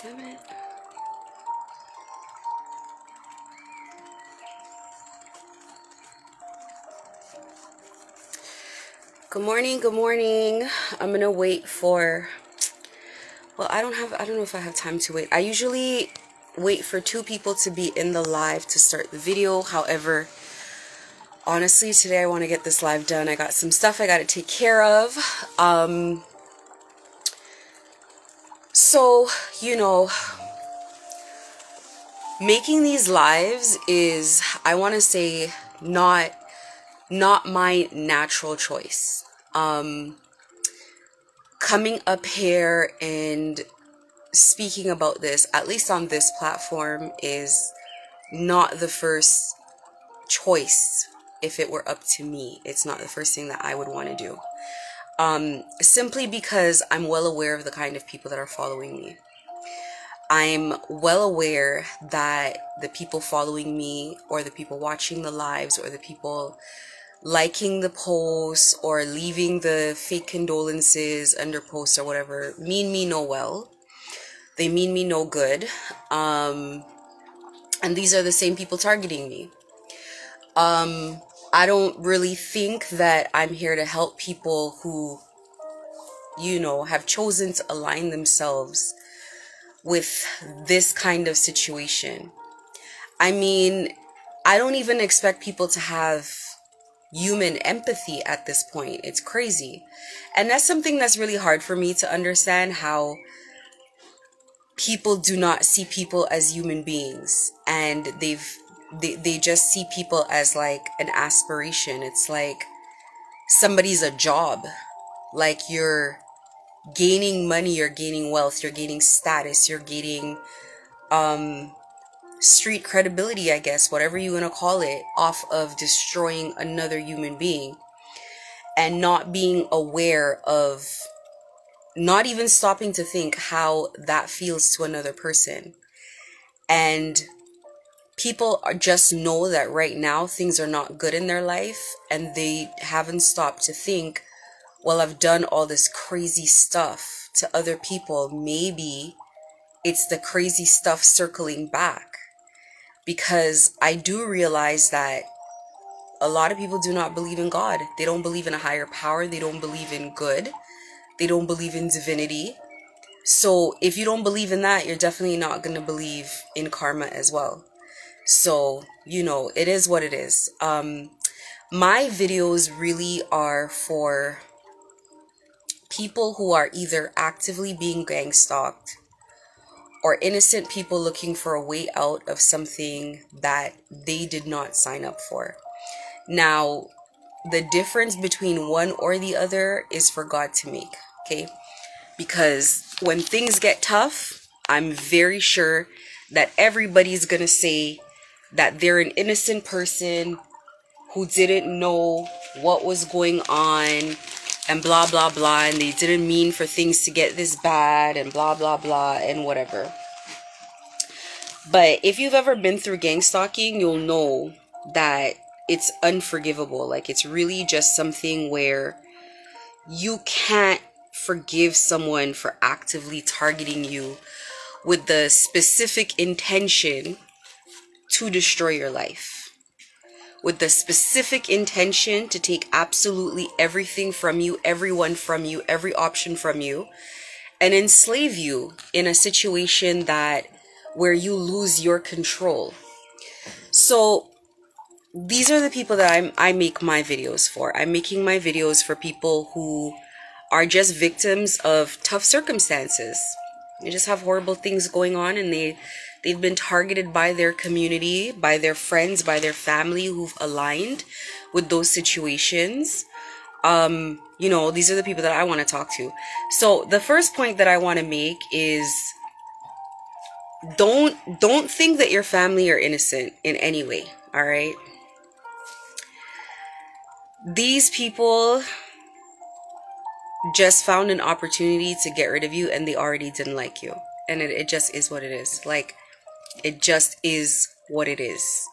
Damn it. Good morning, good morning. I'm gonna wait for, well, I don't know if I have time to wait. I usually wait for two people to be in the live to start the video. However, honestly, today I want to get this live done. I got some stuff I got to take care of. So, making these lives is, I want to say, not my natural choice. Coming up here and speaking about this, at least on this platform, is not the first choice. If it were up to me, it's not the first thing that I would want to do. Simply because I'm well aware of the kind of people that are following me. I'm well aware that the people following me, or the people watching the lives, or the people liking the posts or leaving the fake condolences under posts or whatever, mean me no well. They mean me no good. And these are the same people targeting me. I don't really think that I'm here to help people who, have chosen to align themselves with this kind of situation. I mean, I don't even expect people to have human empathy at this point. It's crazy. And that's something that's really hard for me to understand, how people do not see people as human beings, and they just see people as like an aspiration. It's like somebody's a job. Like, you're gaining money, you're gaining wealth, you're gaining status, you're gaining street credibility, I guess, whatever you want to call it, off of destroying another human being, and not being aware of, not even stopping to think how that feels to another person. And people just know that right now things are not good in their life, and they haven't stopped to think, well, I've done all this crazy stuff to other people. Maybe it's the crazy stuff circling back. Because I do realize that a lot of people do not believe in God. They don't believe in a higher power. They don't believe in good. They don't believe in divinity. So if you don't believe in that, you're definitely not going to believe in karma as well. So, it is what it is. My videos really are for people who are either actively being gang stalked, or innocent people looking for a way out of something that they did not sign up for. Now, the difference between one or the other is for God to make, okay? Because when things get tough, I'm very sure that everybody's gonna say that they're an innocent person who didn't know what was going on, and blah blah blah, and they didn't mean for things to get this bad, and blah blah blah, and whatever. But if you've ever been through gang stalking, you'll know that it's unforgivable. Like, it's really just something where you can't forgive someone for actively targeting you with the specific intention to destroy your life, with the specific intention to take absolutely everything from you, everyone from you, every option from you, and enslave you in a situation where you lose your control. So these are the people that I make my videos for. I'm making my videos for people who are just victims of tough circumstances. They just have horrible things going on, and they've been targeted by their community, by their friends, by their family who've aligned with those situations. These are the people that I want to talk to. So the first point that I want to make is, don't think that your family are innocent in any way. All right. These people just found an opportunity to get rid of you, and they already didn't like you. And it just is what it is. Like, it just is what it is.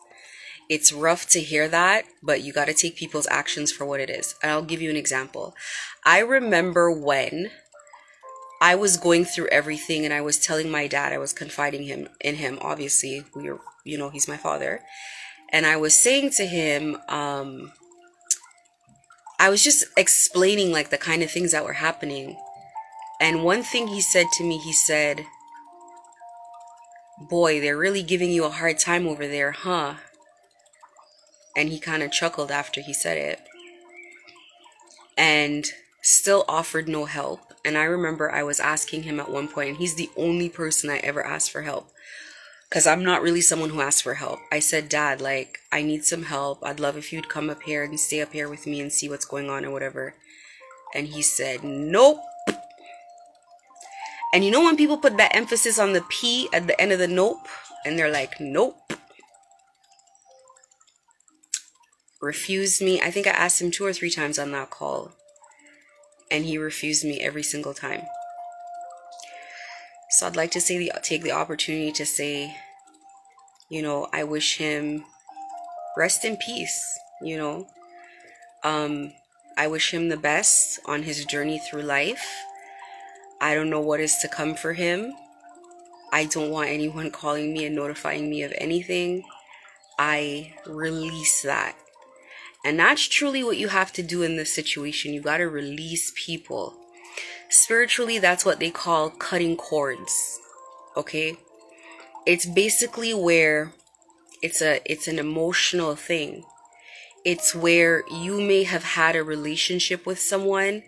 It's rough to hear that, but you got to take people's actions for what it is. And I'll give you an example. I remember when I was going through everything and I was telling my dad, I was confiding him in him. Obviously, he's my father. And I was saying to him, I was just explaining like the kind of things that were happening. And one thing he said to me, he said, "Boy, they're really giving you a hard time over there, huh?" And he kind of chuckled after he said it. And still offered no help. And I remember I was asking him at one point, and he's the only person I ever asked for help. Because I'm not really someone who asks for help. I said, "Dad, like, I need some help. I'd love if you'd come up here and stay up here with me and see what's going on or whatever." And he said, "Nope." And you know when people put that emphasis on the P at the end of the nope? And they're like, "Nope." Refused me. I think I asked him 2 or 3 times on that call. And he refused me every single time. So I'd like to take the opportunity to say, I wish him rest in peace, I wish him the best on his journey through life. I don't know what is to come for him. I don't want anyone calling me and notifying me of anything. I release that. And that's truly what you have to do in this situation. You got to release people. Spiritually, that's what they call cutting cords. Okay? It's basically where it's an emotional thing. It's where you may have had a relationship with someone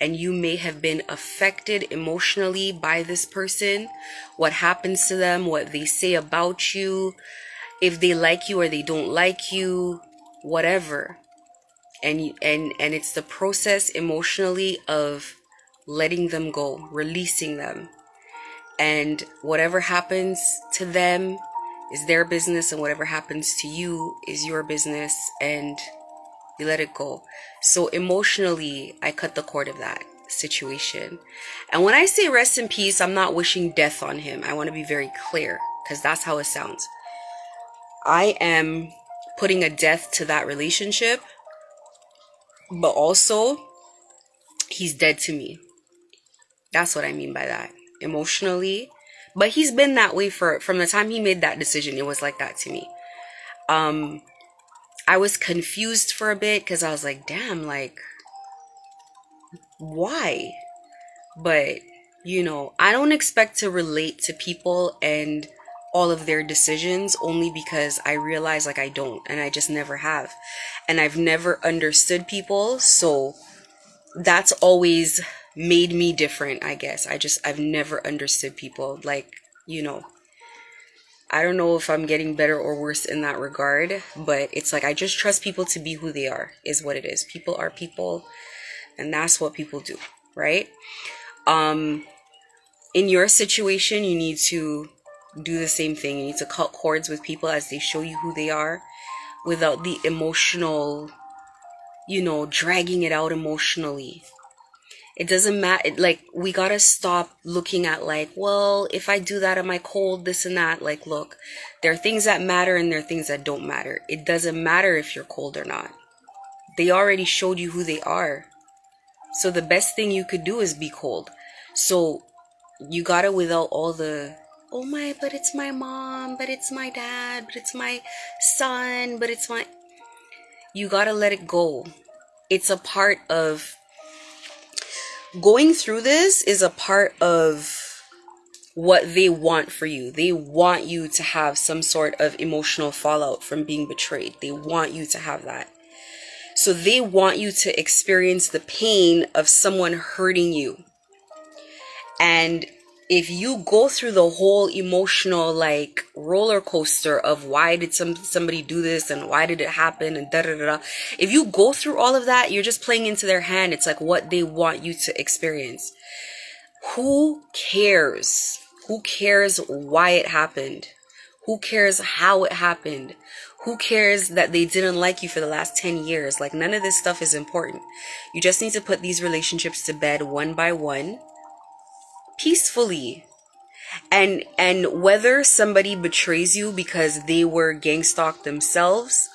and you may have been affected emotionally by this person, what happens to them, what they say about you, if they like you or they don't like you, whatever. And it's the process emotionally of letting them go, releasing them. And whatever happens to them is their business, and whatever happens to you is your business, and you let it go. So emotionally, I cut the cord of that situation. And when I say rest in peace, I'm not wishing death on him. I want to be very clear, because that's how it sounds. I am putting a death to that relationship, but also he's dead to me. That's what I mean by that. Emotionally. But he's been that way from the time he made that decision. It was like that to me. I was confused for a bit because I was like, damn, like, why? But, I don't expect to relate to people and all of their decisions only because I realize like I don't, and I just never have. And I've never understood people, so that's always made me different, I guess. I've never understood people. Like, I don't know if I'm getting better or worse in that regard, but it's like I just trust people to be who they are, is what it is. People are people, and that's what people do, right? In your situation, you need to do the same thing. You need to cut cords with people as they show you who they are without the emotional, dragging it out emotionally. It doesn't matter. Like, we gotta stop looking at like, well, if I do that, am I cold? This and that. Like, look, there are things that matter and there are things that don't matter. It doesn't matter if you're cold or not. They already showed you who they are. So the best thing you could do is be cold. So you gotta, without all the, oh my, but it's my mom, but it's my dad, but it's my son, but it's my, you gotta let it go. It's a part of, going through this is a part of what they want for you. They want you to have some sort of emotional fallout from being betrayed. They want you to have that. So they want you to experience the pain of someone hurting you. And if you go through the whole emotional like roller coaster of why did somebody do this and why did it happen and da da da, if you go through all of that, you're just playing into their hand. It's like what they want you to experience. Who cares? Who cares why it happened? Who cares how it happened? Who cares that they didn't like you for the last 10 years? Like, none of this stuff is important. You just need to put these relationships to bed one by one, peacefully. And whether somebody betrays you because they were gang stalked themselves,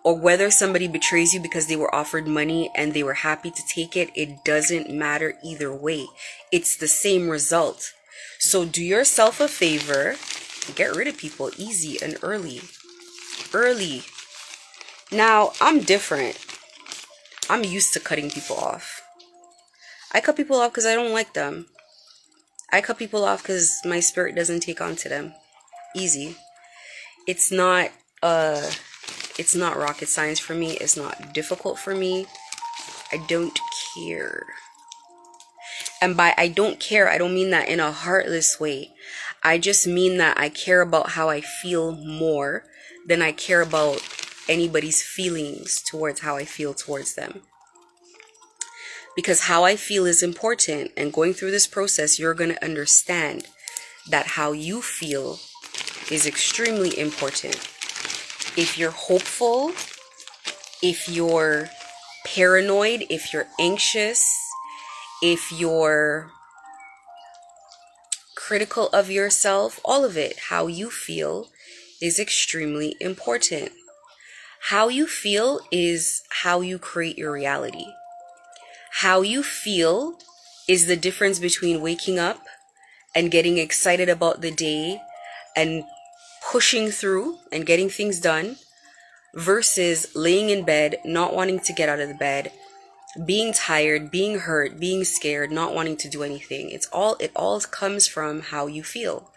or whether somebody betrays you because they were offered money and they were happy to take it, it doesn't matter either way. It's the same result. So do yourself a favor, get rid of people easy and early. Early. Now, I'm different. I'm used to cutting people off. I cut people off because I don't like them. I cut people off because my spirit doesn't take on to them. Easy. It's not rocket science for me. It's not difficult for me. I don't care. And by I don't care, I don't mean that in a heartless way. I just mean that I care about how I feel more than I care about anybody's feelings towards how I feel towards them. Because how I feel is important, and going through this process, you're going to understand that how you feel is extremely important. If you're hopeful, if you're paranoid, if you're anxious, if you're critical of yourself, all of it, how you feel is extremely important. How you feel is how you create your reality. How you feel is the difference between waking up and getting excited about the day and pushing through and getting things done versus laying in bed, not wanting to get out of the bed, being tired, being hurt, being scared, not wanting to do anything. It all comes from how you feel.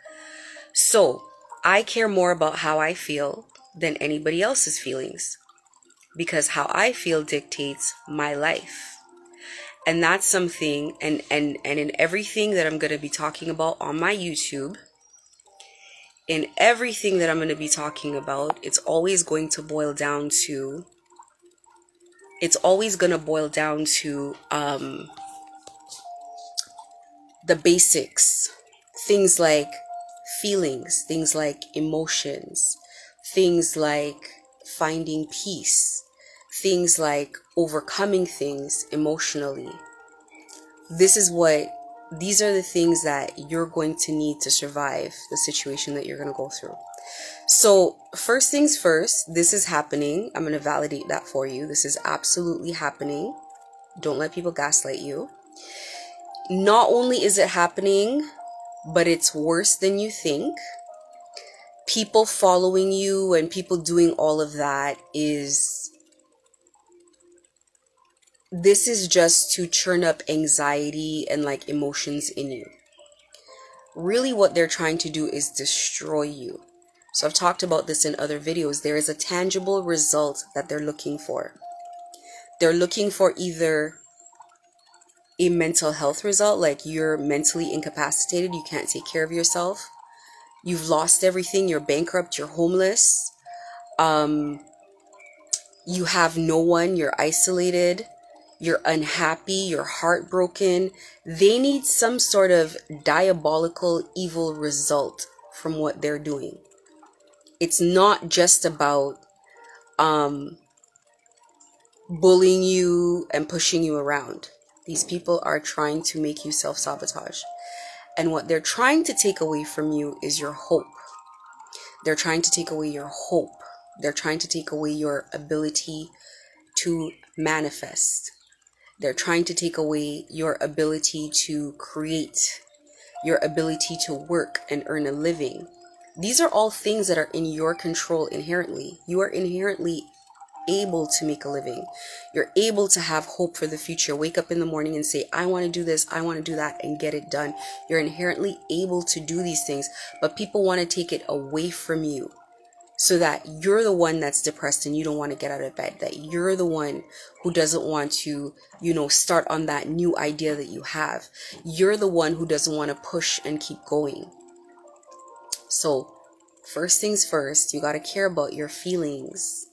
So I care more about how I feel than anybody else's feelings, because how I feel dictates my life. And that's something, and in everything that I'm going to be talking about on my YouTube, in everything that I'm going to be talking about, it's always going to boil down to the basics. Things like feelings, things like emotions, things like finding peace, things like overcoming things emotionally. These are the things that you're going to need to survive the situation that you're going to go through. So first things first, this is happening. I'm going to validate that for you. This is absolutely happening. Don't let people gaslight you. Not only is it happening, but it's worse than you think. People following you and people doing all of that this is just to churn up anxiety and like emotions in you. Really what they're trying to do is destroy you. So I've talked about this in other videos. There is a tangible result that they're looking for. They're looking for either a mental health result, like you're mentally incapacitated, you can't take care of yourself, you've lost everything, you're bankrupt, you're homeless, you have no one, you're isolated, you're unhappy, you're heartbroken. They need some sort of diabolical, evil result from what they're doing. It's not just about bullying you and pushing you around. These people are trying to make you self-sabotage. And what they're trying to take away from you is your hope. They're trying to take away your hope. They're trying to take away your ability to manifest. They're trying to take away your ability to create, your ability to work and earn a living. These are all things that are in your control inherently. You are inherently able to make a living. You're able to have hope for the future. Wake up in the morning and say, I want to do this, I want to do that, and get it done. You're inherently able to do these things, but people want to take it away from you so that you're the one that's depressed and you don't want to get out of bed, that you're the one who doesn't want to, start on that new idea that you have. You're the one who doesn't want to push and keep going. So first things first, you got to care about your feelings.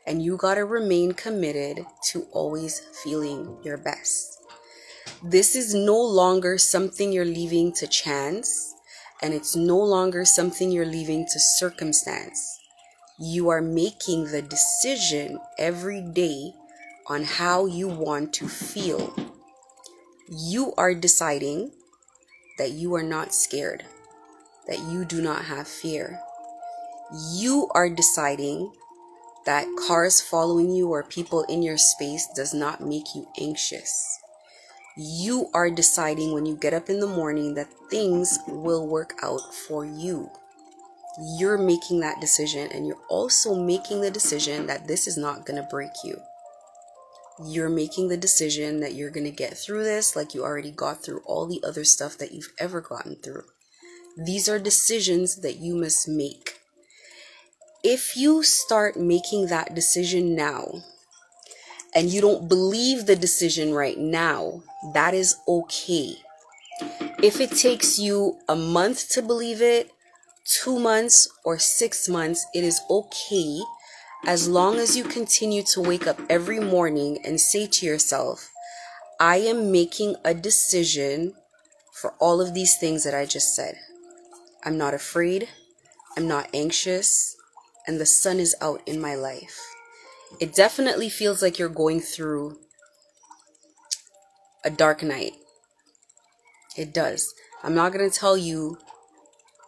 And you got to remain committed to always feeling your best. This is no longer something you're leaving to chance, and it's no longer something you're leaving to circumstance. You are making the decision every day on how you want to feel. You are deciding that you are not scared, that you do not have fear. You are deciding that cars following you or people in your space does not make you anxious. You are deciding when you get up in the morning that things will work out for you. You're making that decision, and you're also making the decision that this is not going to break you. You're making the decision that you're going to get through this like you already got through all the other stuff that you've ever gotten through. These are decisions that you must make. If you start making that decision now and you don't believe the decision right now, that is okay. If it takes you a month to believe it, 2 months or 6 months, it is okay, as long as you continue to wake up every morning and say to yourself, I am making a decision for all of these things that I just said. I'm not afraid, I'm not anxious, and the sun is out in my life. It definitely feels like you're going through a dark night. It does. I'm not going to tell you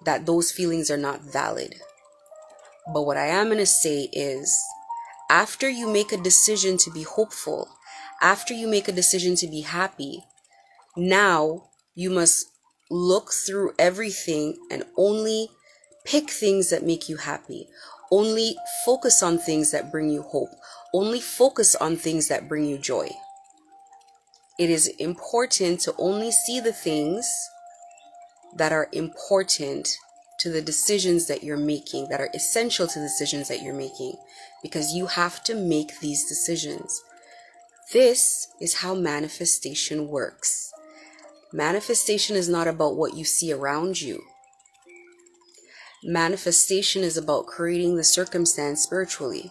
that those feelings are not valid. But what I am going to say is, after you make a decision to be hopeful, after you make a decision to be happy, now you must look through everything and only pick things that make you happy. Only focus on things that bring you hope. Only focus on things that bring you joy. It is important to only see the things that are important to the decisions that you're making, that are essential to the decisions that you're making, because you have to make these decisions. This is how manifestation works. Manifestation is not about what you see around you. Manifestation is about creating the circumstance spiritually.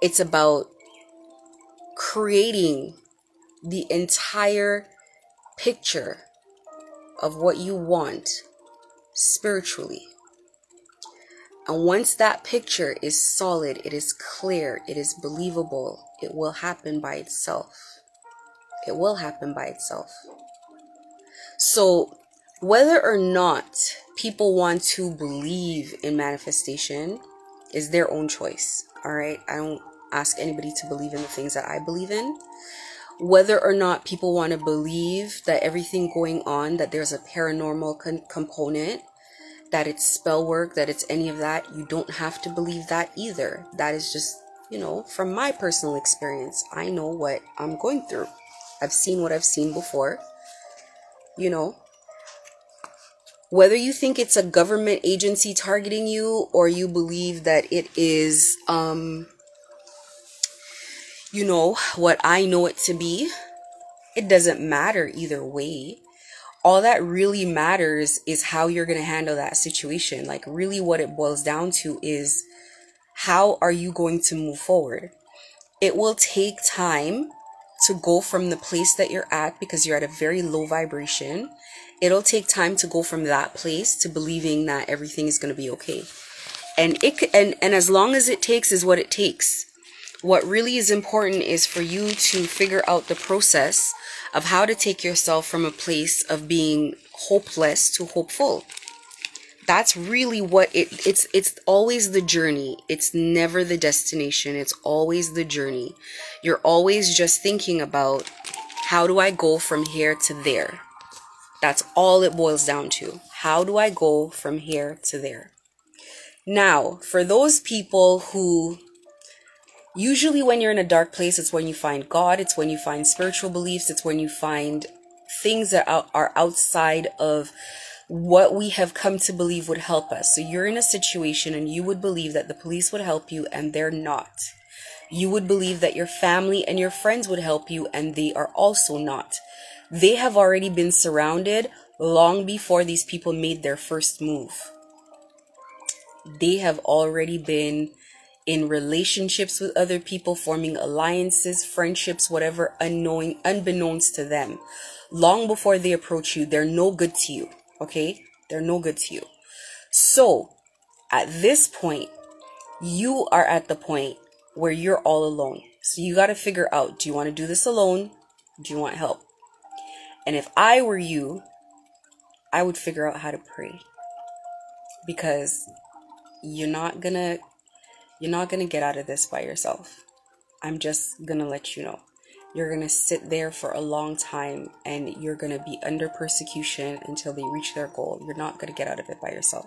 It's about creating the entire picture of what you want spiritually. And once that picture is solid, it is clear, it is believable, it will happen by itself. It will happen by itself. So whether or not people want to believe in manifestation is their own choice. All right. I don't ask anybody to believe in the things that I believe in. Whether or not people want to believe that everything going on, that there's a paranormal component, that it's spell work, that it's any of that, you don't have to believe that either. That is just, from my personal experience, I know what I'm going through. I've seen what I've seen before. Whether you think it's a government agency targeting you, or you believe that it is, what I know it to be, it doesn't matter either way. All that really matters is how you're going to handle that situation. Like, really what it boils down to is, how are you going to move forward? It will take time to go from the place that you're at, because you're at a very low vibration. It'll take time to go from that place to believing that everything is going to be okay. And as long as it takes is what it takes. What really is important is for you to figure out the process of how to take yourself from a place of being hopeless to hopeful. That's really what it's always the journey. It's never the destination. It's always the journey. You're always just thinking about, how do I go from here to there? That's all it boils down to. How do I go from here to there? Now, for those people who, usually when you're in a dark place, it's when you find God, it's when you find spiritual beliefs, it's when you find things that are outside of what we have come to believe would help us. So you're in a situation and you would believe that the police would help you, and they're not. You would believe that your family and your friends would help you, and they are also not. They have already been surrounded long before these people made their first move. They have already been in relationships with other people, forming alliances, friendships, whatever, unbeknownst to them. Long before they approach you, they're no good to you. Okay? They're no good to you. So, at this point, you are at the point where you're all alone. So you got to figure out, do you want to do this alone? Do you want help? And if I were you, I would figure out how to pray. Because you're not gonna You're not going to get out of this by yourself. I'm just going to let you know. You're going to sit there for a long time and you're going to be under persecution until they reach their goal. You're not going to get out of it by yourself.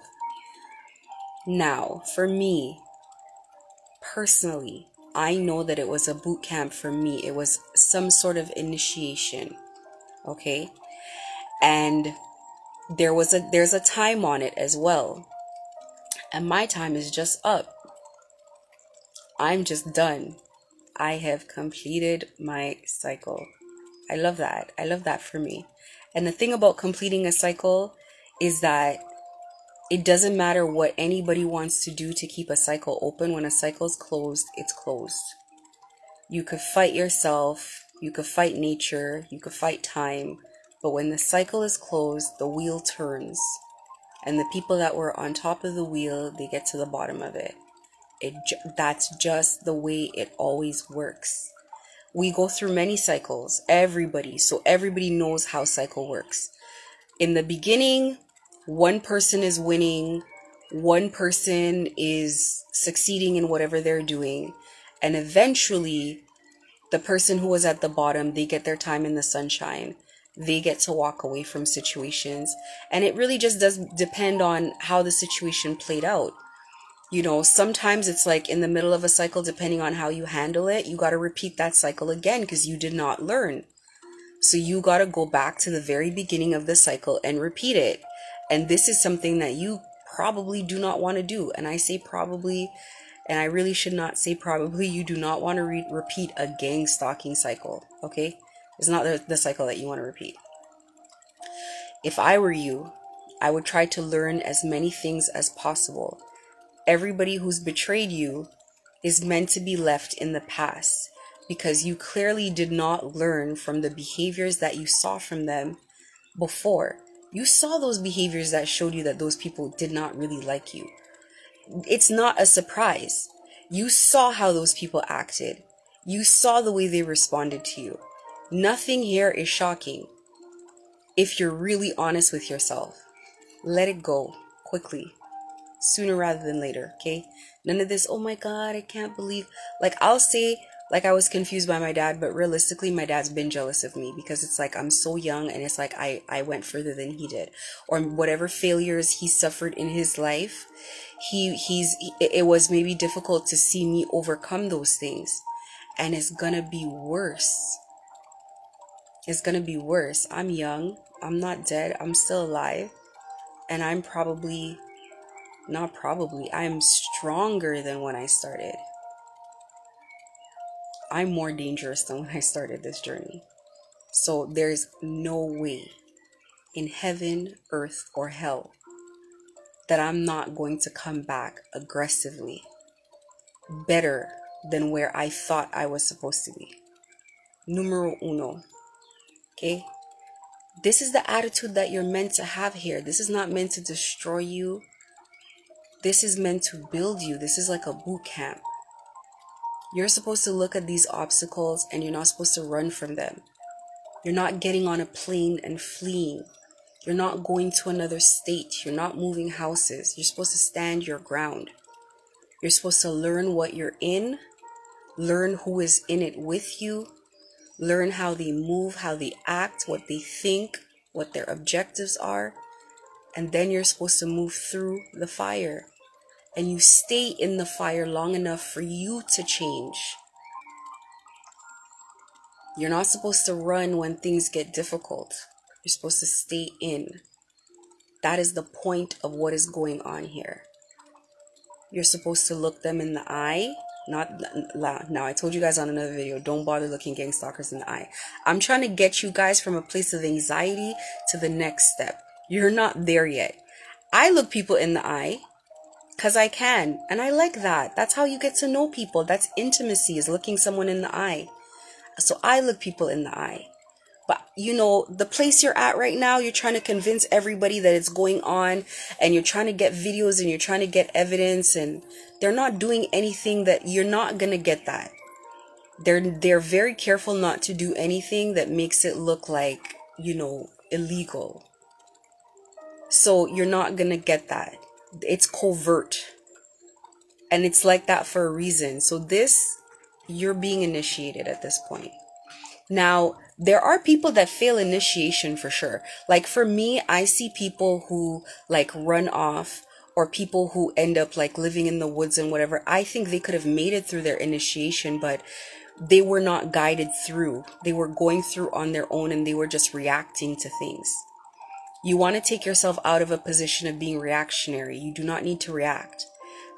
Now, for me, personally, I know that it was a boot camp for me. It was some sort of initiation, okay? And there's a time on it as well. And my time is just up. I'm just done. I have completed my cycle. I love that. I love that for me. And the thing about completing a cycle is that it doesn't matter what anybody wants to do to keep a cycle open. When a cycle is closed, it's closed. You could fight yourself, you could fight nature, you could fight time, but when the cycle is closed, the wheel turns. And the people that were on top of the wheel, they get to the bottom of it. That's just the way it always works. We go through many cycles, so everybody knows how cycle works. In the beginning, one person is winning, one person is succeeding in whatever they're doing, and eventually the person who was at the bottom, they get their time in the sunshine. They get to walk away from situations, and it really just does depend on how the situation played out. Sometimes it's like in the middle of a cycle, depending on how you handle it, you got to repeat that cycle again because you did not learn. So you got to go back to the very beginning of the cycle and repeat it. And this is something that you probably do not want to do. And I say probably, and I really should not say probably, you do not want to repeat a gang stalking cycle, okay? It's not the cycle that you want to repeat. If I were you, I would try to learn as many things as possible. Everybody who's betrayed you is meant to be left in the past because you clearly did not learn from the behaviors that you saw from them before. You saw those behaviors that showed you that those people did not really like you. It's not a surprise. You saw how those people acted. You saw the way they responded to you. Nothing here is shocking. If you're really honest with yourself, let it go quickly. Sooner rather than later, okay? None of this, oh my God, I can't believe. I'll say, I was confused by my dad, but realistically, my dad's been jealous of me because it's like I'm so young and it's like I went further than he did. Or whatever failures he suffered in his life, it was maybe difficult to see me overcome those things. And it's gonna be worse. It's gonna be worse. I'm young. I'm not dead. I'm still alive. And I'm I'm stronger than when I started. I'm more dangerous than when I started this journey. So there's no way in heaven, earth, or hell that I'm not going to come back aggressively, better than where I thought I was supposed to be. Numero uno. Okay? This is the attitude that you're meant to have here. This is not meant to destroy you. This is meant to build you. This is like a boot camp. You're supposed to look at these obstacles and you're not supposed to run from them. You're not getting on a plane and fleeing. You're not going to another state. You're not moving houses. You're supposed to stand your ground. You're supposed to learn what you're in, learn who is in it with you, learn how they move, how they act, what they think, what their objectives are, and then you're supposed to move through the fire. And you stay in the fire long enough for you to change. You're not supposed to run when things get difficult. You're supposed to stay in. That is the point of what is going on here. You're supposed to look them in the eye. Now, I told you guys on another video, don't bother looking gang stalkers in the eye. I'm trying to get you guys from a place of anxiety to the next step. You're not there yet. I look people in the eye because I can, and I like that. That's how you get to know people. That's intimacy, is looking someone in the eye. So I look people in the eye. But the place you're at right now, you're trying to convince everybody that it's going on, and you're trying to get videos and you're trying to get evidence, and they're not doing anything. That you're not going to get that. They're very careful not to do anything that makes it look like, illegal. So you're not going to get that. It's covert. And it's like that for a reason. So this, you're being initiated at this point. Now, there are people that fail initiation for sure. Like for me, I see people who like run off, or people who end up like living in the woods and whatever. I think they could have made it through their initiation, but they were not guided through. They were going through on their own, and they were just reacting to things. You want to take yourself out of a position of being reactionary. You do not need to react.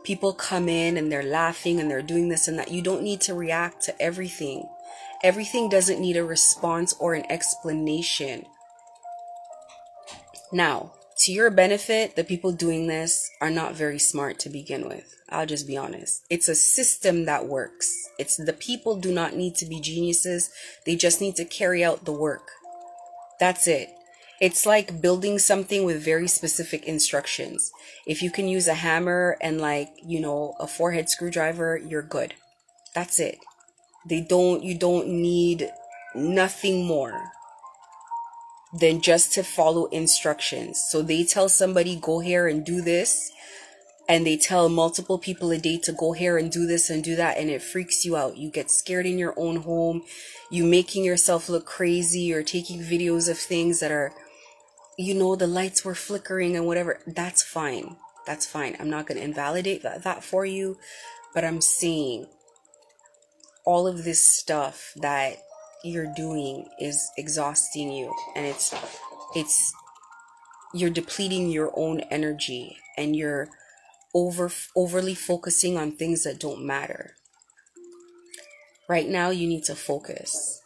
People come in and they're laughing and they're doing this and that. You don't need to react to everything. Everything doesn't need a response or an explanation. Now, to your benefit, the people doing this are not very smart to begin with. I'll just be honest. It's a system that works. It's the people do not need to be geniuses. They just need to carry out the work. That's it. It's like building something with very specific instructions. If you can use a hammer and like, a 4-head screwdriver, you're good. That's it. You don't need nothing more than just to follow instructions. So they tell somebody, go here and do this. And they tell multiple people a day to go here and do this and do that. And it freaks you out. You get scared in your own home. You making yourself look crazy. You're taking videos of things that are, the lights were flickering and whatever. That's fine. That's fine. I'm not going to invalidate that for you. But I'm saying all of this stuff that you're doing is exhausting you. And you're depleting your own energy. And you're overly focusing on things that don't matter. Right now, you need to focus.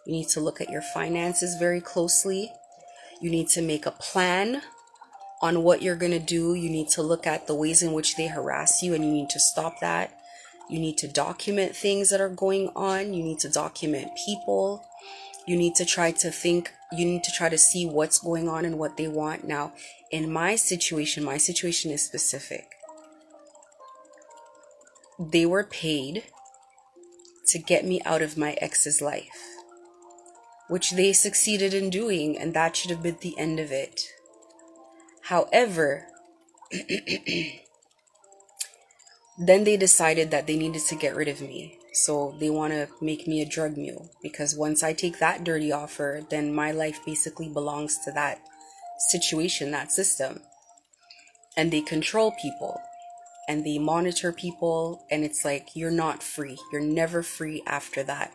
You need to look at your finances very closely. You need to make a plan on what you're going to do. You need to look at the ways in which they harass you, and you need to stop that. You need to document things that are going on. You need to document people. You need to try to think. You need to try to see what's going on and what they want. Now, in my situation is specific. They were paid to get me out of my ex's life, which they succeeded in doing, and that should have been the end of it. However, then they decided that they needed to get rid of me. So they want to make me a drug mule, because once I take that dirty offer, then my life basically belongs to that situation, that system. And they control people. And they monitor people, and it's like, you're not free. You're never free after that.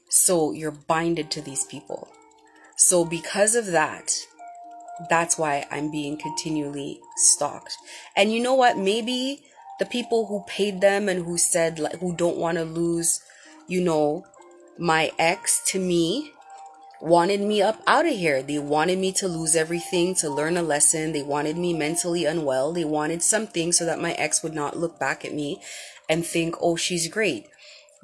So you're binded to these people. So because of that, that's why I'm being continually stalked. And you know what? Maybe the people who paid them and who said, like, who don't want to lose, my ex to me, wanted me up out of here. They wanted me to lose everything, to learn a lesson. They wanted me mentally unwell. They wanted something so that my ex would not look back at me and think, oh, she's great.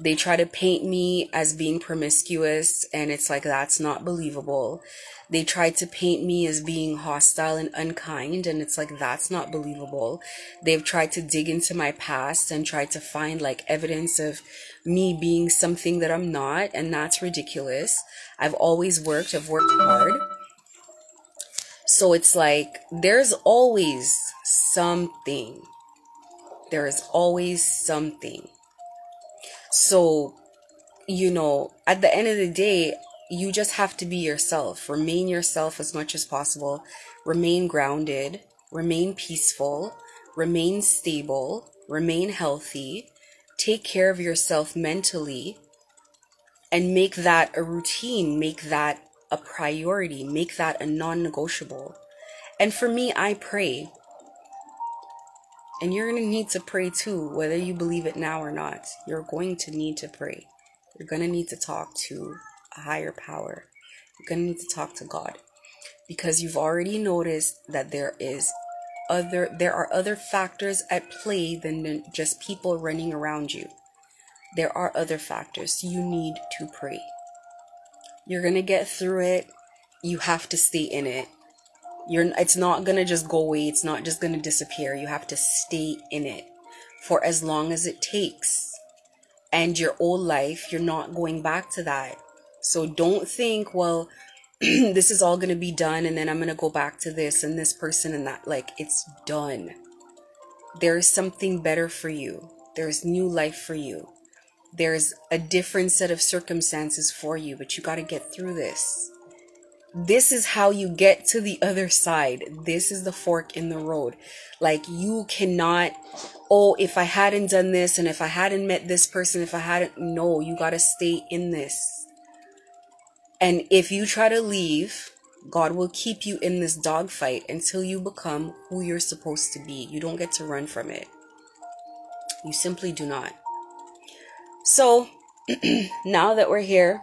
They try to paint me as being promiscuous, and it's like, that's not believable. They tried to paint me as being hostile and unkind, and it's like, that's not believable. They've tried to dig into my past and tried to find like evidence of me being something that I'm not, and that's ridiculous. I've worked hard. So it's like, there's always something. There is always something. So, at the end of the day, you just have to be yourself. Remain yourself as much as possible. Remain grounded. Remain peaceful. Remain stable. Remain healthy. Take care of yourself mentally. And make that a routine. Make that a priority. Make that a non-negotiable. And for me, I pray. And you're going to need to pray too, whether you believe it now or not. You're going to need to pray. You're going to need to talk to a higher power. You're going to need to talk to God. Because you've already noticed that there are other factors at play than just people running around you. There are other factors. You need to pray. You're going to get through it. You have to stay in it. It's not going to just go away. It's not just going to disappear. You have to stay in it for as long as it takes. And your old life, you're not going back to that. So don't think, well, this is all going to be done and then I'm going to go back to this and this person and that. Like, it's done. There is something better for you. There's new life for you. There's a different set of circumstances for you, but you got to get through this. This is how you get to the other side. This is the fork in the road. Like, you cannot, oh, if I hadn't done this, and if I hadn't met this person, no, you got to stay in this. And if you try to leave, God will keep you in this dogfight until you become who you're supposed to be. You don't get to run from it. You simply do not. So now that we're here,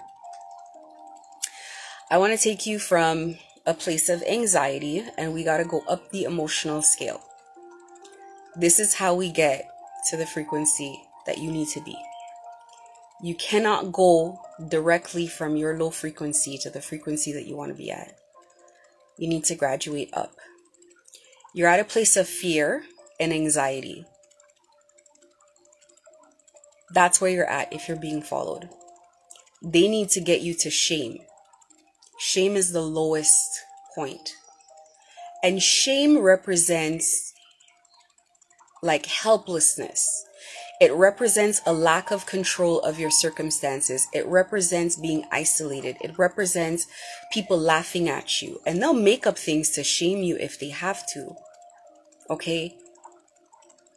I want to take you from a place of anxiety, and we got to go up the emotional scale. This is how we get to the frequency that you need to be. You cannot go directly from your low frequency to the frequency that you want to be at. You need to graduate up. You're at a place of fear and anxiety. That's where you're at if you're being followed. They need to get you to shame. Shame is the lowest point. And shame represents like helplessness. It represents a lack of control of your circumstances. It represents being isolated. It represents people laughing at you. And they'll make up things to shame you if they have to. Okay?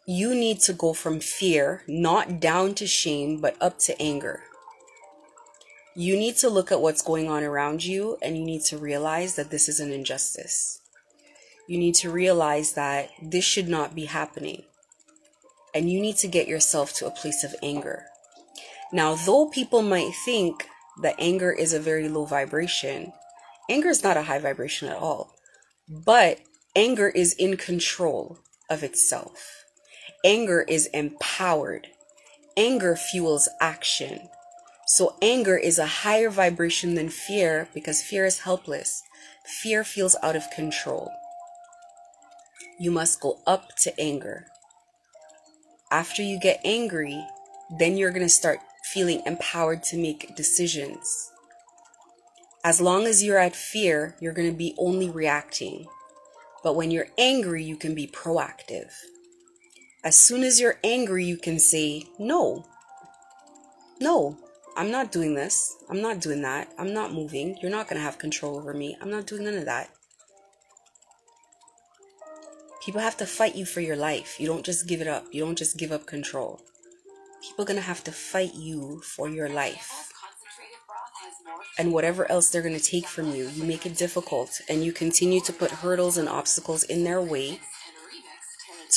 You need to go from fear, not down to shame, but up to anger. You need to look at what's going on around you, and you need to realize that this is an injustice. You need to realize that this should not be happening. And you need to get yourself to a place of anger. Now, though people might think that anger is a very low vibration, anger is not a high vibration at all. But anger is in control of itself. Anger is empowered. Anger fuels action. So anger is a higher vibration than fear because fear is helpless. Fear feels out of control. You must go up to anger. After you get angry, then you're going to start feeling empowered to make decisions. As long as you're at fear, you're going to be only reacting. But when you're angry, you can be proactive. As soon as you're angry, you can say, no, I'm not doing this. I'm not doing that. I'm not moving. You're not going to have control over me. I'm not doing none of that. People have to fight you for your life. You don't just give it up. You don't just give up control. People are going to have to fight you for your life. And whatever else they're going to take from you, you make it difficult. And you continue to put hurdles and obstacles in their way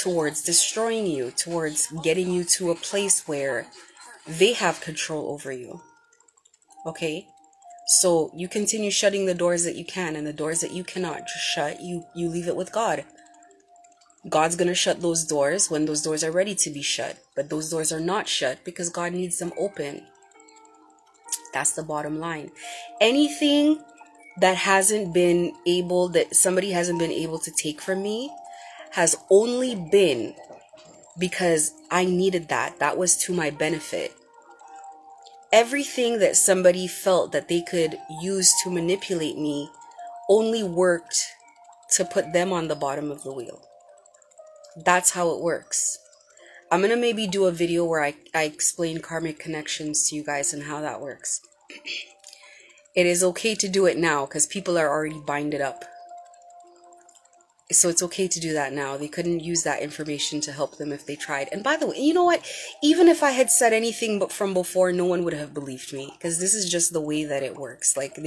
towards destroying you, towards getting you to a place where they have control over you. Okay? So you continue shutting the doors that you can, and the doors that you cannot shut, you leave it with God. God's going to shut those doors when those doors are ready to be shut. But those doors are not shut because God needs them open. That's the bottom line. Anything that somebody hasn't been able to take from me has only been because I needed that. That was to my benefit. Everything that somebody felt that they could use to manipulate me only worked to put them on the bottom of the wheel. That's how it works. I'm going to maybe do a video where I explain karmic connections to you guys and how that works. It is okay to do it now because people are already binded up. So it's okay to do that now. They couldn't use that information to help them if they tried. And by the way, you know what? Even if I had said anything but from before, no one would have believed me because this is just the way that it works. Like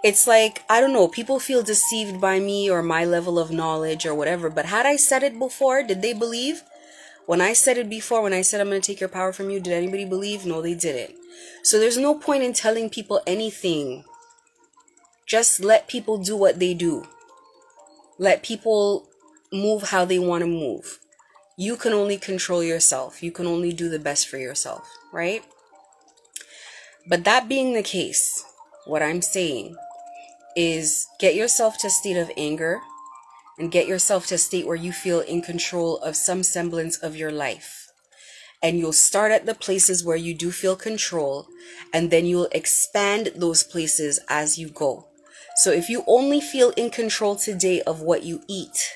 it's like, I don't know, people feel deceived by me or my level of knowledge or whatever. But had I said it before, did they believe? When I said it before, when I said I'm going to take your power from you, did anybody believe? No, they didn't. So there's no point in telling people anything. Just let people do what they do. Let people move how they want to move. You can only control yourself. You can only do the best for yourself, right? But that being the case, what I'm saying is get yourself to a state of anger and get yourself to a state where you feel in control of some semblance of your life. And you'll start at the places where you do feel control, and then you'll expand those places as you go. So if you only feel in control today of what you eat,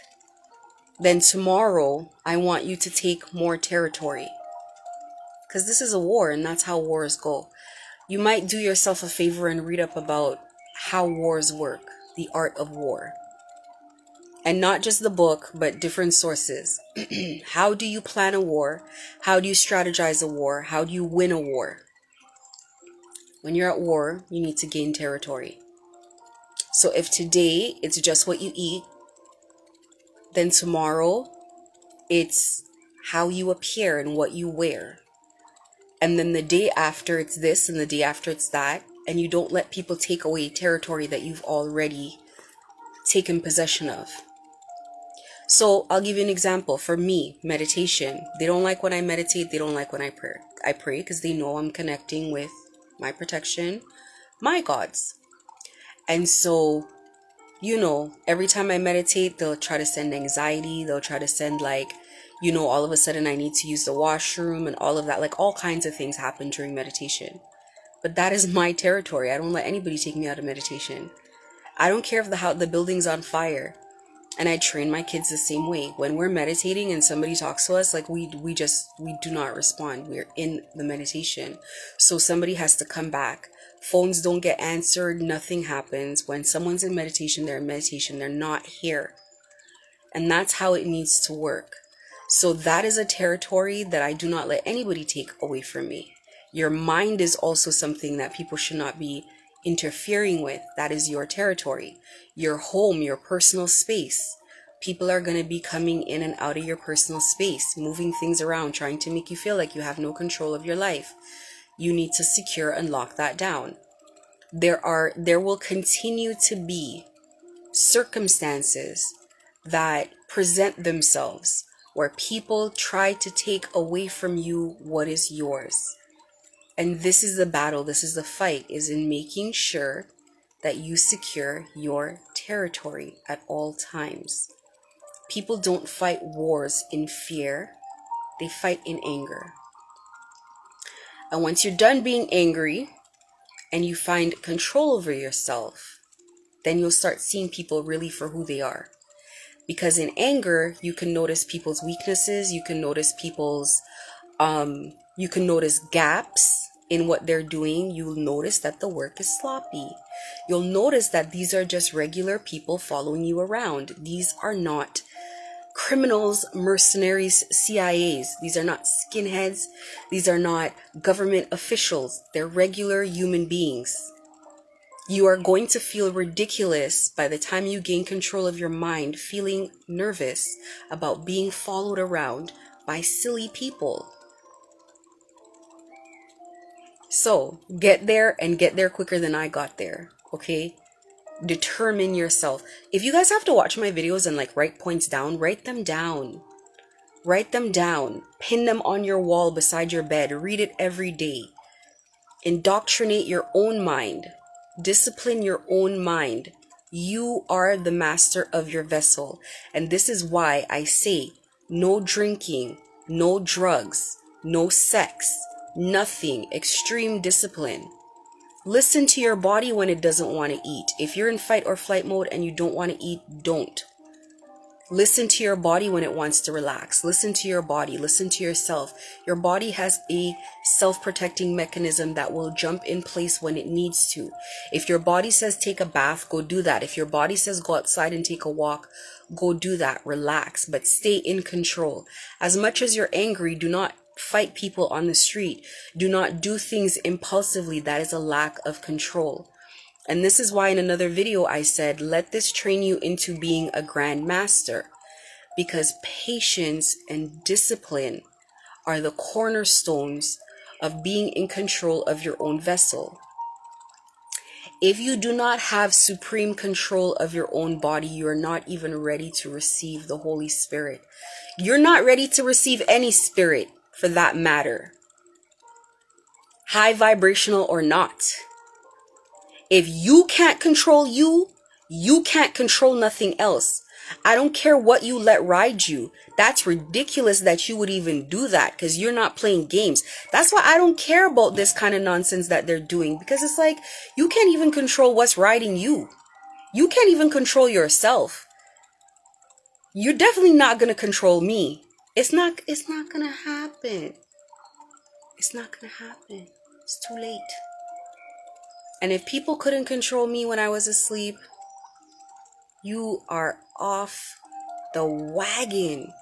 then tomorrow I want you to take more territory. Because this is a war, and that's how wars go. You might do yourself a favor and read up about how wars work, the art of war. And not just the book, but different sources. How do you plan a war? How do you strategize a war? How do you win a war? When you're at war, you need to gain territory. So if today it's just what you eat, then tomorrow it's how you appear and what you wear. And then the day after it's this, and the day after it's that. And you don't let people take away territory that you've already taken possession of. So I'll give you an example. For me, meditation. They don't like when I meditate. They don't like when I pray. I pray because they know I'm connecting with my protection, my gods. And so, every time I meditate, they'll try to send anxiety. They'll try to send all of a sudden I need to use the washroom and all of that. Like all kinds of things happen during meditation. But that is my territory. I don't let anybody take me out of meditation. I don't care if the building's on fire. And I train my kids the same way. When we're meditating and somebody talks to us, we do not respond. We're in the meditation. So somebody has to come back. Phones don't get answered. Nothing happens. When someone's in meditation, they're in meditation. They're not here. And that's how it needs to work. So that is a territory that I do not let anybody take away from me. Your mind is also something that people should not be interfering with. That is your territory. Your home, your personal space. People are going to be coming in and out of your personal space, moving things around, trying to make you feel like you have no control of your life. You need to secure and lock that down. There will continue to be circumstances that present themselves where people try to take away from you what is yours. And this is the battle, this is the fight, is in making sure that you secure your territory at all times. People don't fight wars in fear, they fight in anger. And once you're done being angry and you find control over yourself, then you'll start seeing people really for who they are. Because in anger, you can notice people's weaknesses, you can notice you can notice gaps in what they're doing. You'll notice that the work is sloppy. You'll notice that these are just regular people following you around. These are not criminals, mercenaries, CIAs. These are not skinheads. These are not government officials. They're regular human beings. You are going to feel ridiculous by the time you gain control of your mind, feeling nervous about being followed around by silly people. So get there and get there quicker than I got there, okay? Determine yourself. If you guys have to watch my videos and write points down, write them down. Write them down. Pin them on your wall beside your bed. Read it every day. Indoctrinate your own mind. Discipline your own mind. You are the master of your vessel. And this is why I say no drinking, no drugs, no sex, nothing. Extreme discipline. Listen to your body when it doesn't want to eat. If you're in fight or flight mode and you don't want to eat, don't. Listen to your body when it wants to relax. Listen to your body. Listen to yourself. Your body has a self-protecting mechanism that will jump in place when it needs to. If your body says take a bath, go do that. If your body says go outside and take a walk, go do that. Relax, but stay in control. As much as you're angry, do not fight people on the street. Do not do things impulsively. That is a lack of control. And this is why in another video I said, let this train you into being a grand master, because patience and discipline are the cornerstones of being in control of your own vessel. If you do not have supreme control of your own body, you are not even ready to receive the Holy Spirit. You're not ready to receive any spirit for that matter, high vibrational or not. If you can't control you, you can't control nothing else. I don't care what you let ride you. That's ridiculous that you would even do that, because you're not playing games. That's why I don't care about this kind of nonsense that they're doing, because it's like you can't even control what's riding you. You can't even control yourself. You're definitely not gonna control me. It's not gonna happen. It's not gonna happen. It's too late. And if people couldn't control me when I was asleep, you are off the wagon.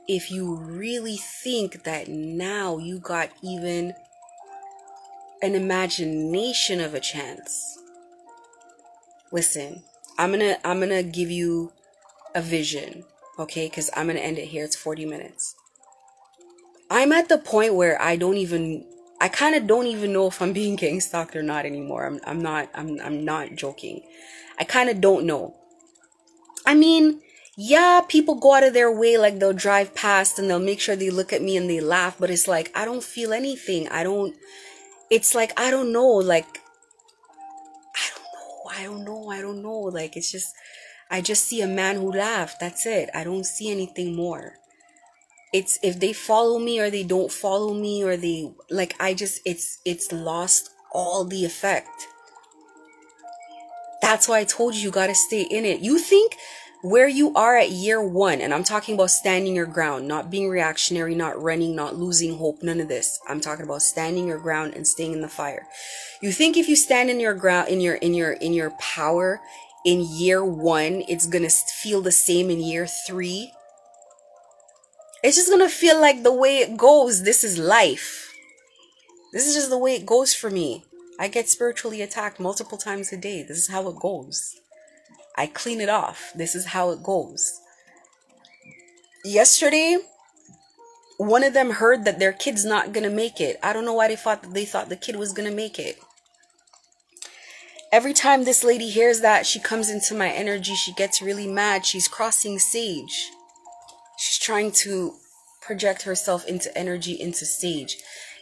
If you really think that now you got even an imagination of a chance. Listen, I'm gonna give you a vision, okay? Because I'm gonna end it here. It's 40 minutes. I'm at the point where I kind of don't even know if I'm being gang stalked or not anymore. I'm not joking. I kind of don't know. I mean, yeah, people go out of their way, like they'll drive past and they'll make sure they look at me and they laugh, but it's like I don't feel anything. It's like I don't know, like I don't know. Like it's just I just see a man who laughed. That's it. I don't see anything more. It's if they follow me or they don't follow me or they like I just it's lost all the effect. That's why I told you gotta stay in it. You think where you are at year one, and I'm talking about standing your ground, not being reactionary, not running, not losing hope, none of this. I'm talking about standing your ground and staying in the fire. You think if you stand in your ground, in your power in year one, it's gonna feel the same in year three? It's just gonna feel like the way it goes. This is life. This is just the way it goes for me. I get spiritually attacked multiple times a day. This is how it goes. I clean it off. This is how it goes. Yesterday, one of them heard that their kid's not gonna make it. I don't know why they thought the kid was gonna make it. Every time this lady hears that, she comes into my energy. She gets really mad. She's crossing sage. She's trying to project herself into energy, into sage.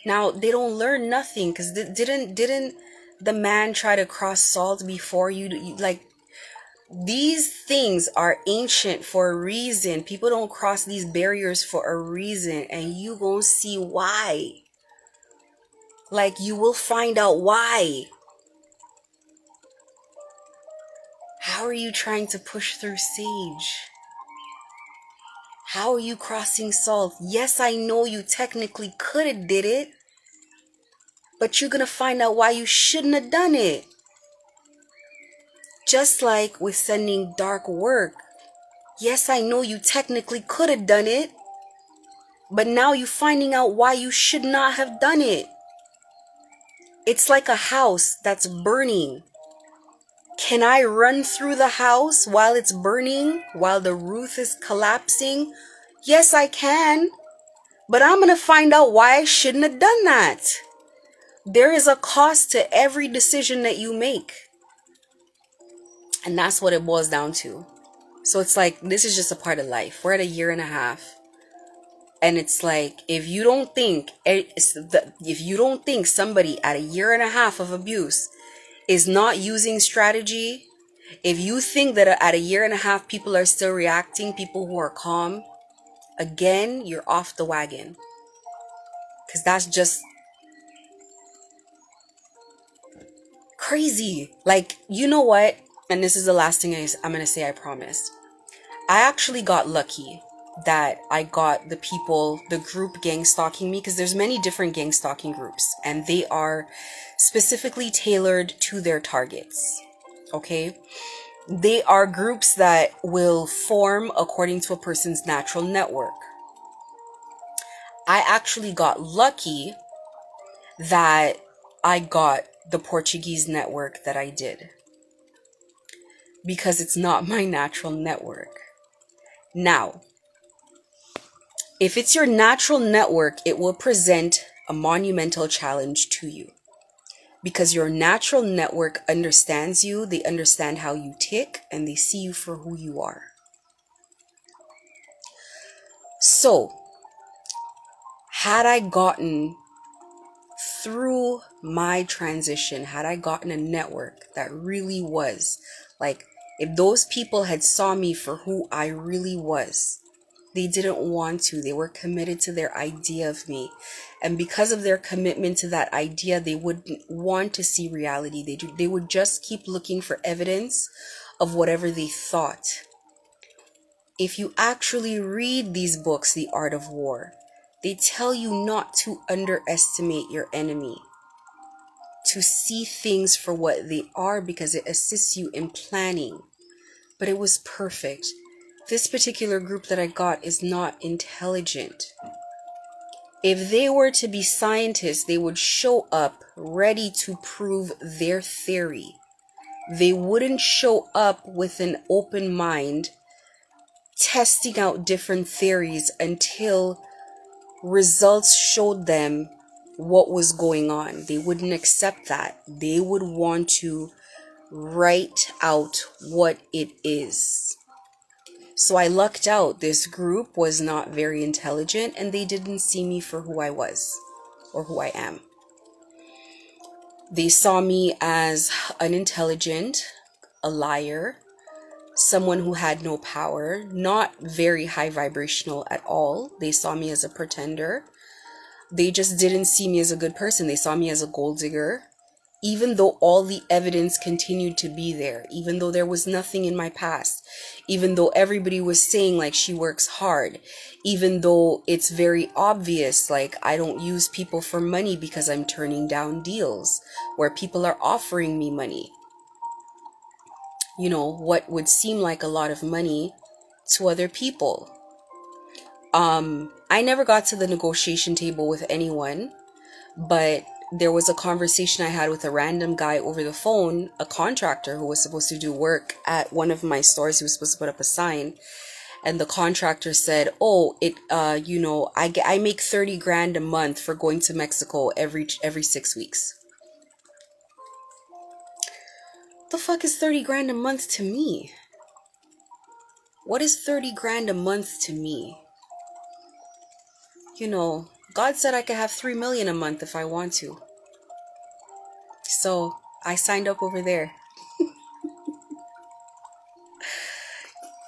Now they don't learn nothing because didn't the man try to cross salt before you? Like these things are ancient for a reason. People don't cross these barriers for a reason, and you gonna see why. Like you will find out why. How are you trying to push through sage? How are you crossing salt? Yes, I know you technically could have did it, but you're gonna find out why you shouldn't have done it. Just like with sending dark work. Yes, I know you technically could have done it, but now you're finding out why you should not have done it. It's like a house that's burning. Can I run through the house while it's burning, while the roof is collapsing? Yes, I can, but I'm gonna find out why I shouldn't have done that. There is a cost to every decision that you make. And that's what it boils down to. So it's like, this is just a part of life. We're at a year and a half. And it's like, if you don't think somebody at a year and a half of abuse is not using strategy, if you think that at a year and a half people are still reacting, people who are calm, again, you're off the wagon. Because that's just crazy. Like, you know what? And this is the last thing I'm going to say, I promise. I actually got lucky that I got the group gang stalking me, because there's many different gang stalking groups and they are specifically tailored to their targets. Okay? They are groups that will form according to a person's natural network. I actually got lucky that I got the Portuguese network that I did, because it's not my natural network. Now, if it's your natural network, it will present a monumental challenge to you, because your natural network understands you, they understand how you tick, and they see you for who you are. So, had I gotten through my transition, had I gotten a network that really was, like, if those people had saw me for who I really was, they didn't want to. They were committed to their idea of me. And because of their commitment to that idea, they wouldn't want to see reality. They would just keep looking for evidence of whatever they thought. If you actually read these books, The Art of War, they tell you not to underestimate your enemy, to see things for what they are, because it assists you in planning. But it was perfect. This particular group that I got is not intelligent. If they were to be scientists, they would show up ready to prove their theory. They wouldn't show up with an open mind, testing out different theories until results showed them what was going on. They wouldn't accept that. They would want to write out what it is. So I lucked out. This group was not very intelligent, and they didn't see me for who I was or who I am. They saw me as unintelligent, a liar, someone who had no power, not very high vibrational at all. They saw me as a pretender. They just didn't see me as a good person. They saw me as a gold digger. Even though all the evidence continued to be there, even though there was nothing in my past, even though everybody was saying like she works hard, even though it's very obvious like I don't use people for money because I'm turning down deals where people are offering me money. You know, what would seem like a lot of money to other people. I never got to the negotiation table with anyone, but there was a conversation I had with a random guy over the phone, a contractor who was supposed to do work at one of my stores. He was supposed to put up a sign, and the contractor said, "Oh, I make 30 grand a month for going to Mexico every 6 weeks." The fuck is 30 grand a month to me? What is 30 grand a month to me? You know, God said I could have 3 million a month if I want to. So I signed up over there.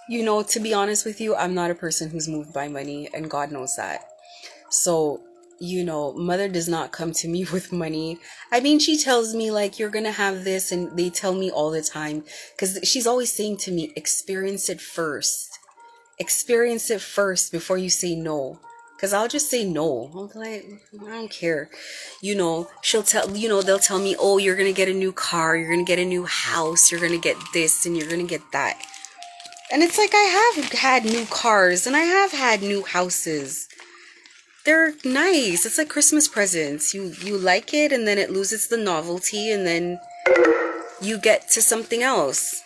You know, to be honest with you, I'm not a person who's moved by money, and God knows that. So, you know, mother does not come to me with money. I mean, she tells me like, you're gonna have this, and they tell me all the time, because she's always saying to me, experience it first. Experience it first before you say no. Because I'll just say no. I'm like, I don't care. You know, they'll tell me, oh, you're gonna get a new car, you're gonna get a new house, you're gonna get this, and you're gonna get that. And it's like, I have had new cars and I have had new houses. They're nice. It's like Christmas presents. You like it, and then it loses the novelty, and then you get to something else.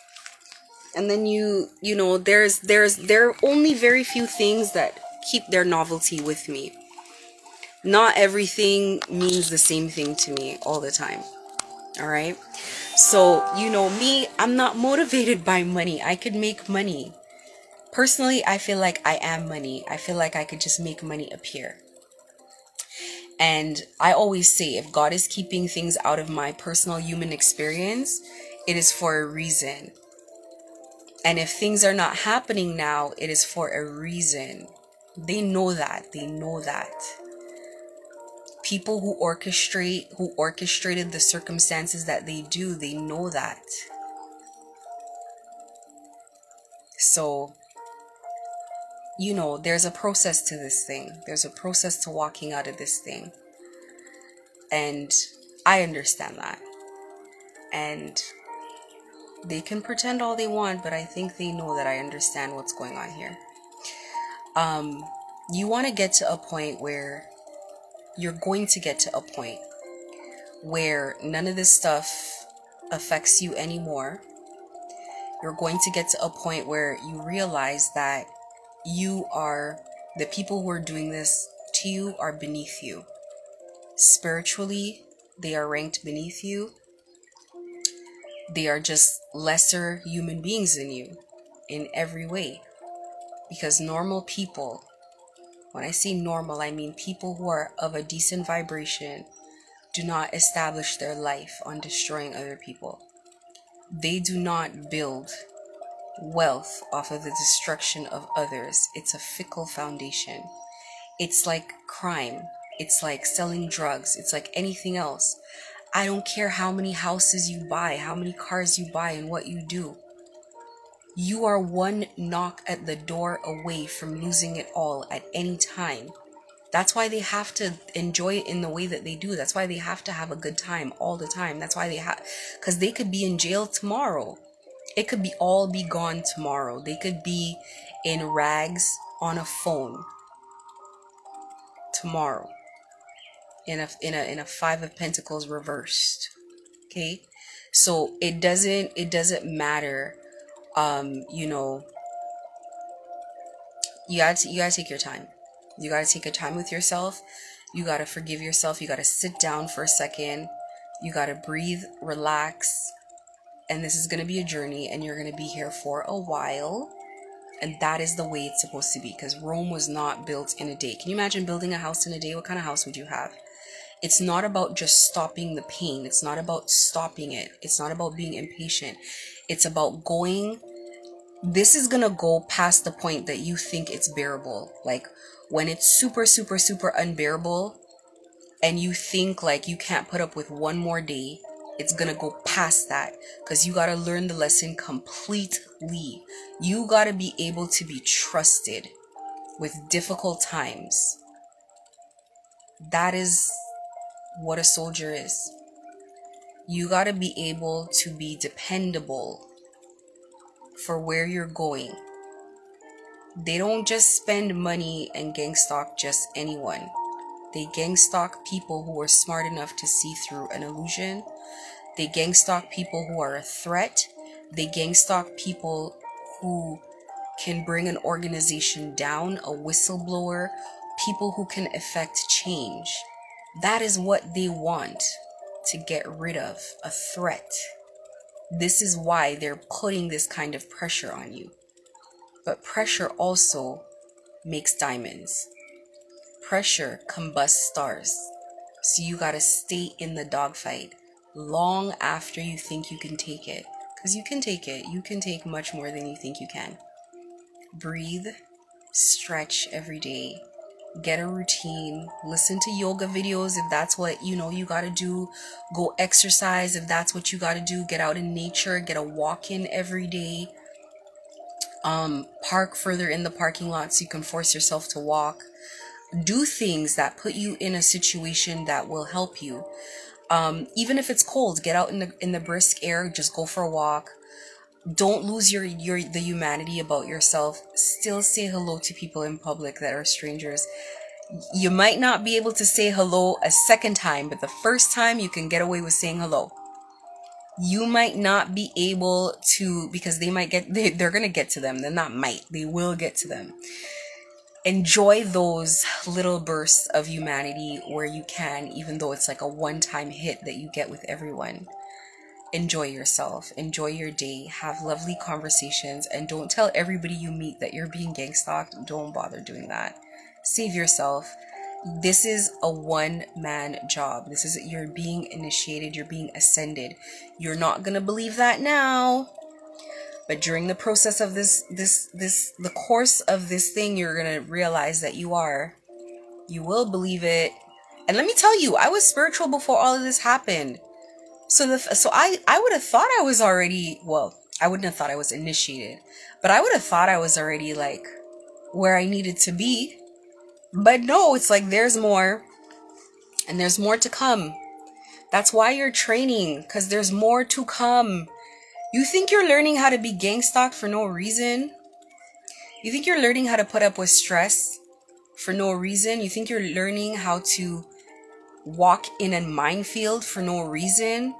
And then you know, there are only very few things that keep their novelty with me. Not everything means the same thing to me all the time. All right? So, you know, me, I'm not motivated by money. I could make money. Personally, I feel like I am money. I feel like I could just make money appear. And I always say, if God is keeping things out of my personal human experience, it is for a reason. And if things are not happening now, it is for a reason. They know that. They know that. People who orchestrated the circumstances that they do, they know that. So, you know, there's a process to this thing. There's a process to walking out of this thing. And I understand that. And they can pretend all they want, but I think they know that I understand what's going on here. You want to get to a point where you're going to get to a point where none of this stuff affects you anymore. You're going to get to a point where you realize that the people who are doing this to you are beneath you. Spiritually, they are ranked beneath you. They are just lesser human beings than you in every way. Because normal people, when I say normal, I mean people who are of a decent vibration, do not establish their life on destroying other people. They do not build wealth off of the destruction of others. It's a fickle foundation. It's like crime. It's like selling drugs. It's like anything else. I don't care how many houses you buy, how many cars you buy, and what you do. You are one knock at the door away from losing it all at any time. That's why they have to enjoy it in the way that they do. That's why they have to have a good time all the time. That's why because they could be in jail tomorrow. It could be gone tomorrow. They could be in rags on a phone tomorrow. In a Five of Pentacles reversed. Okay? So it doesn't matter. You know, you gotta take your time. You gotta take your time with yourself. You gotta forgive yourself. You gotta sit down for a second. You gotta breathe, relax. And this is gonna be a journey, and you're gonna be here for a while. And that is the way it's supposed to be, because Rome was not built in a day. Can you imagine building a house in a day? What kind of house would you have? It's not about just stopping the pain. It's not about stopping it. It's not about being impatient. It's about going. This is gonna go past the point that you think it's bearable. Like when it's super, super, super unbearable and you think like you can't put up with one more day, it's gonna go past that, because you gotta learn the lesson completely. You gotta be able to be trusted with difficult times. That is what a soldier is. You gotta be able to be dependable for where you're going. They don't just spend money and gang stalk just anyone. They gang stalk people who are smart enough to see through an illusion. They gang stalk people who are a threat. They gang stalk people who can bring an organization down, a whistleblower, people who can effect change. That is what they want to get rid of, a threat. This is why they're putting this kind of pressure on you. But pressure also makes diamonds. Pressure combusts stars. So you gotta stay in the dogfight long after you think you can take it. Because you can take it. You can take much more than you think you can. Breathe, stretch every day. Get a routine. Listen to yoga videos if that's what you gotta do. Go exercise if that's what you gotta do. Get out in nature. Get a walk in every day. Park further in the parking lot so you can force yourself to walk. Do things that put you in a situation that will help you. Even if it's cold, get out in the brisk air. Just go for a walk. Don't lose the humanity about yourself. Still say hello to people in public that are strangers. You might not be able to say hello a second time, but the first time you can get away with saying hello. You might not be able to, because they're gonna get to them. They're not might, they will get to them. Enjoy those little bursts of humanity where you can, even though it's like a one-time hit that you get with everyone. Enjoy yourself, enjoy your day, have lovely conversations, and don't tell everybody you meet that you're being gang stalked. Don't bother doing that. Save yourself. This is a one-man job. You're being initiated, you're being ascended. You're not gonna believe that now, but during the process of the course of this thing, you're gonna realize that you will believe it. And let me tell you, I was spiritual before all of this happened. So I would have thought I was already, well, I wouldn't have thought I was initiated, but I would have thought I was already like where I needed to be. But no, it's like there's more, and there's more to come. That's why you're training, because there's more to come. You think you're learning how to be gang stalked for no reason? You think you're learning how to put up with stress for no reason? You think you're learning how to walk in a minefield for no reason?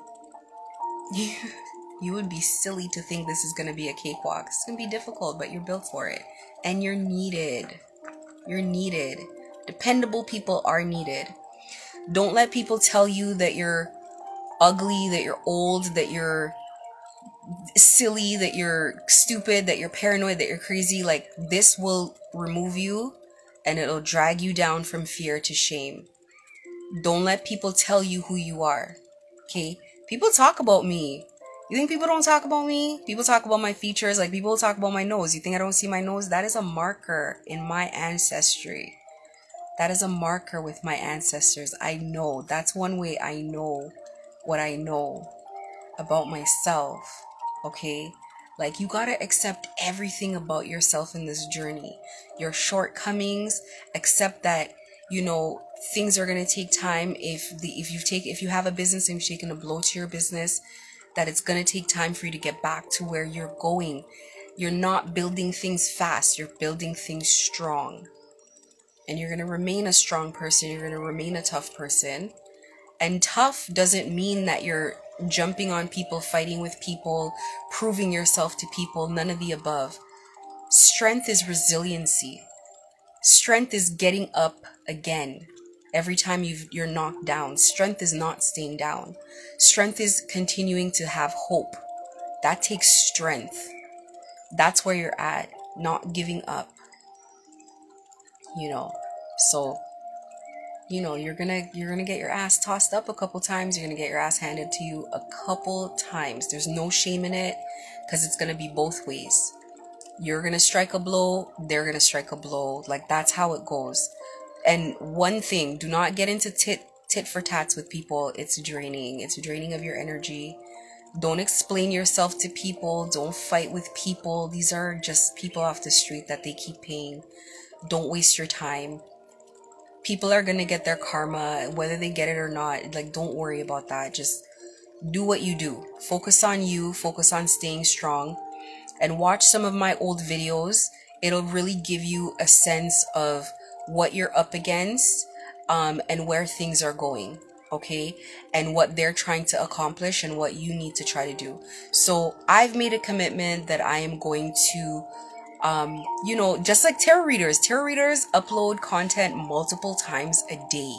You would be silly to think this is going to be a cakewalk. It's going to be difficult, but you're built for it. And you're needed. You're needed. Dependable people are needed. Don't let people tell you that you're ugly, that you're old, that you're silly, that you're stupid, that you're paranoid, that you're crazy. Like, this will remove you and it'll drag you down from fear to shame. Don't let people tell you who you are. Okay? People talk about me. You think people don't talk about me? People talk about my features. Like, people talk about my nose. You think I don't see my nose? That is a marker in my ancestry. That is a marker with my ancestors. I know. That's one way I know what I know about myself. Okay? Like, you gotta accept everything about yourself in this journey. Your shortcomings, accept that, you know, things are gonna take time. If you have a business and you've taken a blow to your business, that it's gonna take time for you to get back to where you're going. You're not building things fast, you're building things strong. And you're gonna remain a strong person, you're gonna remain a tough person. And tough doesn't mean that you're jumping on people, fighting with people, proving yourself to people, none of the above. Strength is resiliency. Strength is getting up again every time you're knocked down. Strength is not staying down. Strength is continuing to have hope. That takes strength. That's where you're at, not giving up, you know. So, you know, you're gonna get your ass tossed up a couple times, you're gonna get your ass handed to you a couple times. There's no shame in it, because it's gonna be both ways. You're gonna strike a blow, they're gonna strike a blow. Like, that's how it goes. And one thing, do not get into tit for tats with people. It's draining. It's draining of your energy. Don't explain yourself to people. Don't fight with people. These are just people off the street that they keep paying. Don't waste your time. People are gonna get their karma, whether they get it or not. Like, don't worry about that. Just do what you do. Focus on you. Focus on staying strong. And watch some of my old videos. It'll really give you a sense of what you're up against, and where things are going, okay? And what they're trying to accomplish and what you need to try to do. So I've made a commitment that I am going to, you know, just like tarot readers upload content multiple times a day.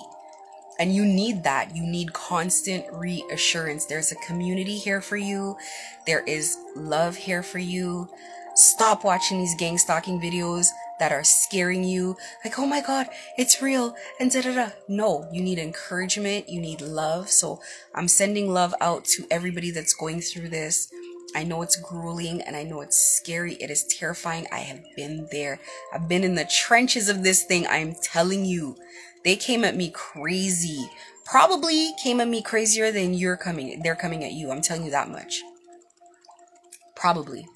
And you need that. You need constant reassurance. There's a community here for you. There is love here for you. Stop watching these gang stalking videos that are scaring you. Like, oh my God, it's real. And da da da. No, you need encouragement. You need love. So I'm sending love out to everybody that's going through this. I know it's grueling and I know it's scary. It is terrifying. I have been there. I've been in the trenches of this thing. I'm telling you. They came at me crazy. Probably came at me crazier than they're coming at you. I'm telling you that much. Probably.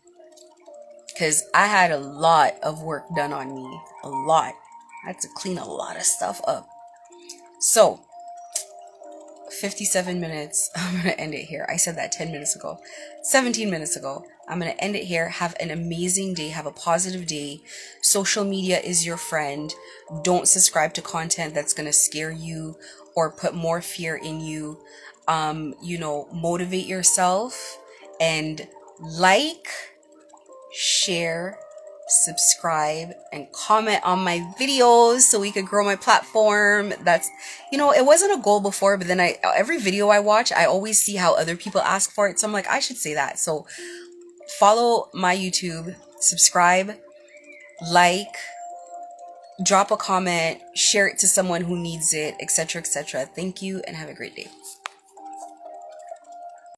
Because I had a lot of work done on me. A lot. I had to clean a lot of stuff up. So, 57 minutes. I'm going to end it here. I said that 10 minutes ago. 17 minutes ago. I'm going to end it here. Have an amazing day. Have a positive day. Social media is your friend. Don't subscribe to content that's going to scare you or put more fear in you. You know, motivate yourself and like, share, subscribe, and comment on my videos so we could grow my platform. That's, you know, it wasn't a goal before, but then every video I watch, I always see how other people ask for it. So I'm like, I should say that. So follow my YouTube, subscribe, like, drop a comment, share it to someone who needs it, etc., etc. Thank you and have a great day.